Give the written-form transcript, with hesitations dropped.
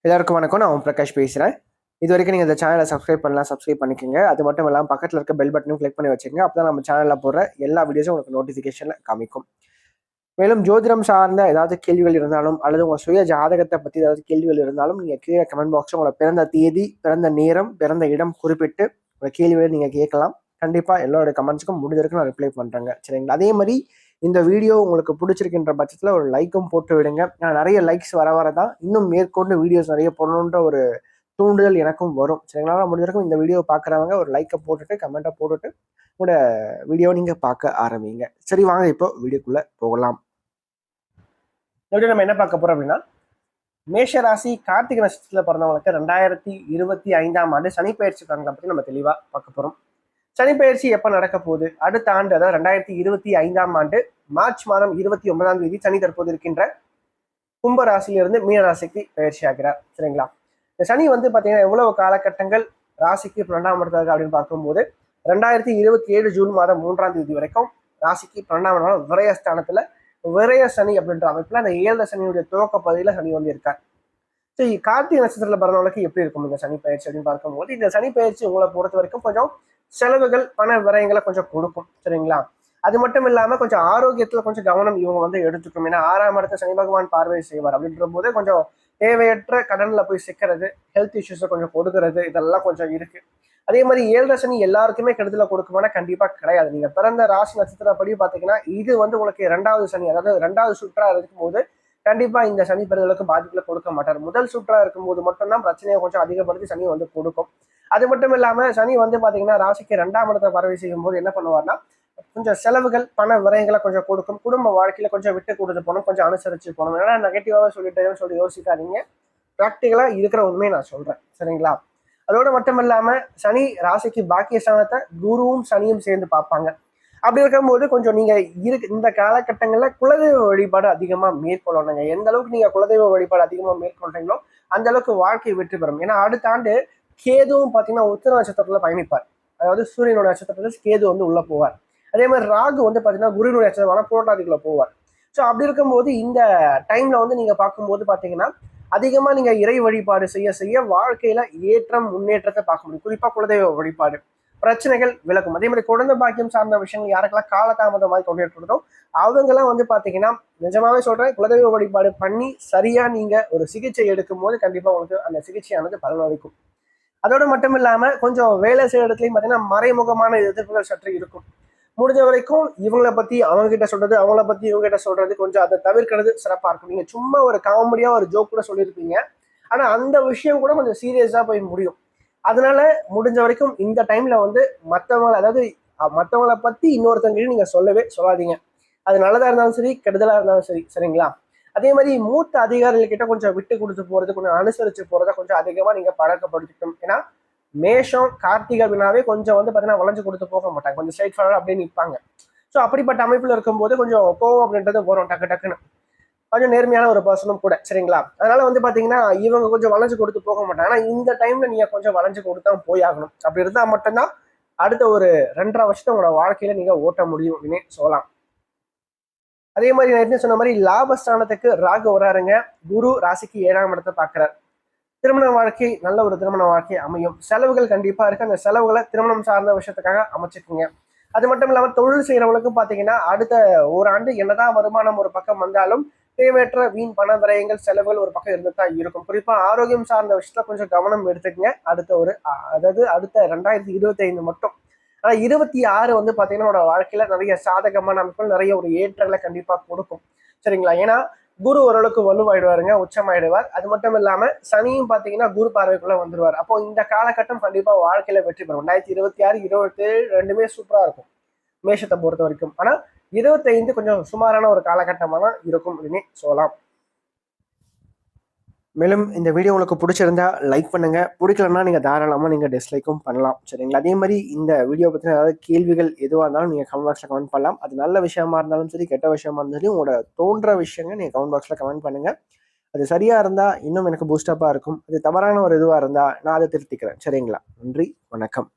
எல்லாருக்கும் வணக்கம். நான் பிரகாஷ் பேசுகிறேன். இது வரைக்கும் நீங்கள் இந்த சேனலை சப்ஸ்கிரைப் பண்ணலாம், சப்ஸ்கிரைப் பண்ணிக்கோங்க. அது மட்டும் இல்லாமல் பக்கத்தில் இருக்க பெல் பட்டனும் கிளிக் பண்ணி வச்சுக்கோங்க. அப்போ தான் நம்ம சேனலில் போடுற எல்லா வீடியோஸும் உங்களுக்கு நோட்டிஃபிகேஷனில் காமிக்கும். மேலும் ஜோதிடம் சார்ந்த ஏதாவது கேள்விகள் இருந்தாலும் அல்லது உங்கள் சுய ஜாதகத்தை பற்றி ஏதாவது கேள்விகள் இருந்தாலும் நீங்கள் கீழே கமெண்ட் பாக்ஸில் உங்களோட பிறந்த தேதி, பிறந்த நேரம், பிறந்த இடம் குறிப்பிட்டு உங்கள் கேள்விகளை நீங்கள் கேட்கலாம். கண்டிப்பாக எல்லோருடைய கமெண்ட்ஸுக்கும் முடிஞ்ச வரைக்கும் நான் ரிப்ளை பண்ணுறேங்க. சரிங்களா? அதே மாதிரி இந்த வீடியோ உங்களுக்கு பிடிச்சிருக்கின்ற பட்சத்தில் ஒரு லைக்கும் போட்டு விடுங்க. நான் நிறைய லைக்ஸ் வர தான் இன்னும் மேற்கொண்டு வீடியோஸ் நிறைய போடணுன்ற ஒரு தூண்டுதல் எனக்கும் வரும். சரிங்களா? முடிஞ்சிருக்கும் இந்த வீடியோ பார்க்குறவங்க ஒரு லைக்கை போட்டுட்டு கமெண்ட்டை போட்டுட்டு உங்களோட வீடியோ நீங்கள் பார்க்க ஆரம்பிங்க. சரி, வாங்க இப்போ வீடியோக்குள்ளே போகலாம். வீடியோ நம்ம என்ன பார்க்க போகிறோம் அப்படின்னா, மேஷராசி கார்த்திகை நட்சத்திரத்தில் பிறந்தவங்களுக்கு 2025ஆம் ஆண்டு சனி பயிற்சி பலன்களை பற்றி நம்ம தெளிவாக பார்க்க போகிறோம். சனி பயிற்சி எப்போ நடக்க போகுது? அடுத்த ஆண்டு, அதாவது 2025ஆம் ஆண்டு மார்ச் மாதம் 29ஆம் தேதி சனி தற்போது இருக்கின்ற கும்ப ராசியிலிருந்து மீன ராசிக்கு பயிற்சி ஆகிறார். சரிங்களா? இந்த சனி வந்து பார்த்தீங்கன்னா எவ்வளவு காலகட்டங்கள் ராசிக்கு 12ஆம் இடத்துல அப்படின்னு பார்க்கும்போது 2027 ஜூன் மாதம் 3ஆம் தேதி வரைக்கும் ராசிக்கு 12ஆம் இடம் விரயஸ்தானத்துல விரய சனி அப்படின்ற அமைப்புல அந்த 7 சனியுடைய துவக்க பகுதியில சனி வந்து இருக்கார். சரி, கார்த்திகை நட்சத்திரத்துல பிறந்தவங்களுக்கு எப்படி இருக்கும் இந்த சனி பயிற்சி அப்படின்னு பார்க்கும்போது, இந்த சனி பயிற்சி உங்களை பொறுத்த வரைக்கும் கொஞ்சம் செலவுகள், பண விரயங்களை கொஞ்சம் கொடுக்கும். சரிங்களா? அது மட்டும் இல்லாம கொஞ்சம் ஆரோக்கியத்துல கொஞ்சம் கவனம் இவங்க வந்து எடுத்துக்கும். ஏன்னா 6ஆம் இடத்தை சனி பகவான் பார்வை செய்வார். அப்படின்ற போது கொஞ்சம் தேவையற்ற கடன்ல போய் சிக்கிறது, ஹெல்த் இஷ்யூஸை கொஞ்சம் கொடுக்கறது, இதெல்லாம் கொஞ்சம் இருக்கு. அதே மாதிரி 7 சனி எல்லாருக்குமே கெடுதல கொடுக்குமானா கண்டிப்பா கிடையாது. நீங்க பிறந்த ராசி நட்சத்திரப்படி பாத்தீங்கன்னா இது வந்து உங்களுக்கு 2வது சனி, அதாவது 2வது சுற்றா இருக்கும் போது கண்டிப்பா இந்த சனி பெறுதலுக்கு பாதிப்புல கொடுக்க மாட்டார். முதல் சுற்றா இருக்கும்போது மட்டும்தான் பிரச்சனையை கொஞ்சம் அதிகப்படுத்தி சனி வந்து கொடுக்கும். அது மட்டும் இல்லாம சனி வந்து பாத்தீங்கன்னா ராசிக்கு 2ஆம் இடத்தை பறவை செய்யும் போது என்ன பண்ணுவார்னா கொஞ்சம் செலவுகள், பண விரயங்களை கொஞ்சம் கொடுக்கும். குடும்ப வாழ்க்கையில கொஞ்சம் விட்டு கொடுத்து போகணும், கொஞ்சம் அனுசரிச்சு போகணும். ஏன்னா நெகட்டிவாவே சொல்லிட்டேன்னு சொல்லி யோசிக்காதீங்க. ப்ராக்டிக்கலா இருக்கிற உண்மையை நான் சொல்றேன். சரிங்களா? அதோட மட்டும் இல்லாம சனி ராசிக்கு பாக்கியஸ்தானத்தை குருவும் சனியும் சேர்ந்து பார்ப்பாங்க. அப்படி இருக்கும்போது கொஞ்சம் நீங்க இந்த காலகட்டங்கள்ல குலதெய்வ வழிபாடு அதிகமா மேற்கொள்ளணுங்க. எந்த அளவுக்கு நீங்க குலதெய்வ வழிபாடு அதிகமா மேற்கொள்றீங்களோ அந்த அளவுக்கு வாழ்க்கை வெற்றி பெறும். ஏன்னா அடுத்த ஆண்டு கேதுவும் பாத்தீங்கன்னா உத்திர நட்சத்திரத்துல பயணிப்பார். அதாவது சூரியனோட நட்சத்திரத்துல கேது வந்து உள்ள போவார். அதே மாதிரி ராகு வந்து பாத்தீங்கன்னா குருவினுடைய நட்சத்திரமான புரோட்டாதிக்குள்ள போவார். ஸோ அப்படி இருக்கும்போது இந்த டைம்ல வந்து நீங்க பார்க்கும்போது பாத்தீங்கன்னா அதிகமா நீங்க இறை வழிபாடு செய்ய செய்ய வாழ்க்கையில ஏற்றம், முன்னேற்றத்தை பார்க்க முடியும். குறிப்பா குலதெய்வ வழிபாடு பிரச்சனைகள் விலகும். அதே மாதிரி குழந்தை பாக்கியம் சார்ந்த விஷயங்கள் யாருக்கெல்லாம் காலதாமதமாக கொண்டிருக்கிறதோ அவங்கெல்லாம் வந்து பாத்தீங்கன்னா நிஜமாவே சொல்றேன், குலதெய்வ வழிபாடு பண்ணி சரியா நீங்க ஒரு சிகிச்சை எடுக்கும் போது கண்டிப்பா உங்களுக்கு அந்த சிகிச்சையானது பலனளிக்கும். அதோட மட்டும் இல்லாம கொஞ்சம் வேலை செய்யற இடத்துலயும் பாத்தீங்கன்னா மறைமுகமான எதிர்ப்புகள் சற்று இருக்கும். முடிஞ்ச வரைக்கும் இவங்களை பத்தி அவங்க கிட்ட சொல்றது, அவங்கள பத்தி இவங்க கிட்ட சொல்றது, கொஞ்சம் அதை தவிர்க்கிறது சிறப்பா இருக்கும். நீங்க சும்மா ஒரு காமெடியா ஒரு ஜோக் கூட சொல்லியிருப்பீங்க, ஆனா அந்த விஷயம் கூட கொஞ்சம் சீரியஸா போய் முடியும். அதனால முடிஞ்ச வரைக்கும் இந்த டைம்ல வந்து மற்றவங்களை, அதாவது மற்றவங்களை பத்தி இன்னொருத்தவங்களையும் நீங்க சொல்லவே சொல்லாதீங்க. அது நல்லதா இருந்தாலும் சரி, கெடுதலா இருந்தாலும் சரி. சரிங்களா? அதே மாதிரி மூத்த அதிகாரிகள் கிட்ட கொஞ்சம் விட்டு கொடுத்து போறது, கொஞ்சம் அனுசரிச்சு போறதை கொஞ்சம் அதிகமா நீங்க பழக்கப்படுத்திக்கணும். ஏன்னா மேஷம் கார்த்திகை அப்படின்னாவே கொஞ்சம் வந்து பாத்தீங்கன்னா வளைஞ்சு கொடுத்து போக மாட்டாங்க, கொஞ்சம் ஸ்ட்ரைட் ஃபார்வர்ட் அப்படின்னு நிற்பாங்க. ஸோ அப்படிப்பட்ட அமைப்புல இருக்கும்போது கொஞ்சம் கோவம் அப்படின்றது வரும் டக்கு டக்குன்னு. கொஞ்சம் நேர்மையான ஒரு பர்சனும் கூட. சரிங்களா? அதனால வந்து பாத்தீங்கன்னா இவங்க கொஞ்சம் வளைஞ்சு கொடுத்து போக மாட்டாங்க. ஆனா இந்த டைம்ல நீங்க கொஞ்சம் வளைஞ்சு கொடுத்தா போயாகணும். அப்படி இருந்தா மட்டும்தான் அடுத்த ஒரு 2.5 வருஷத்தை உங்களோட வாழ்க்கையில நீங்க ஓட்ட முடியும் அப்படின்னு சொல்லலாம். அதே மாதிரி நான் என்ன சொன்ன மாதிரி லாபஸ்தானத்துக்கு ராகு வராருங்க. குரு ராசிக்கு 7ஆம் இடத்தை பார்க்கிறார். திருமண வாழ்க்கை நல்ல ஒரு திருமண வாழ்க்கை அமையும். செலவுகள் கண்டிப்பா இருக்கு. அந்த செலவுகளை திருமணம் சார்ந்த விஷயத்துக்காக அமைச்சுக்குங்க. அது மட்டும் இல்லாம தொழில் செய்யறவங்களுக்கும் பாத்தீங்கன்னா அடுத்த ஓராண்டு என்னதான் வருமானம் ஒரு பக்கம் வந்தாலும் தேவையற்ற வீண் பண விரயங்கள், செலவுகள் ஒரு பக்கம் இருந்துதான் இருக்கும். குறிப்பா ஆரோக்கியம் சார்ந்த விஷயத்துல கொஞ்சம் கவனம் எடுத்துக்கங்க. அதாவது அடுத்த 2025 மட்டும். ஆனா 26 வந்து பாத்தீங்கன்னா வாழ்க்கையில நிறைய சாதகமான அமைப்புகள், நிறைய ஒரு ஏற்றங்களை கண்டிப்பா கொடுக்கும். சரிங்களா? ஏன்னா குரு ஓரளவுக்கு வலுவாயிடுவாருங்க, உச்சமாயிடுவார். அது மட்டும் இல்லாம சனியும் பாத்தீங்கன்னா குரு பார்வைக்குள்ள வந்துருவார். அப்போ இந்த காலகட்டம் கண்டிப்பா வாழ்க்கையில வெற்றி பெறும். 2026, 27 ரெண்டுமே சூப்பரா இருக்கும் மேஷத்தை பொறுத்த வரைக்கும். ஆனா 25 கொஞ்சம் சுமாரான ஒரு காலகட்டமா தான் இருக்கும் அப்படின்னு சொல்லலாம். மேலும் இந்த வீடியோ உங்களுக்கு பிடிச்சிருந்தா லைக் பண்ணுங்க, பிடிக்கலன்னா நீங்க தாராளமா நீங்க டிஸ்லைக்கும் பண்ணலாம். சரிங்களா? அதே மாதிரி இந்த வீடியோ பத்தின ஏதாவது கேள்விகள் எதுவாக இருந்தாலும் நீங்க கமெண்ட் பாக்ஸ்ல கமெண்ட் பண்ணலாம். அது நல்ல விஷயமா இருந்தாலும் சரி, கெட்ட விஷயமா இருந்தாலும் உங்களோட தோன்ற விஷயங்கள் நீங்க கமெண்ட் பாக்ஸ்ல கமெண்ட் பண்ணுங்க. அது சரியா இருந்தா இன்னும் எனக்கு பூஸ்டப்பா இருக்கும். அது தவறான ஒரு இதுவா இருந்தா நான் அதை திருத்திக்கிறேன். சரிங்களா? நன்றி, வணக்கம்.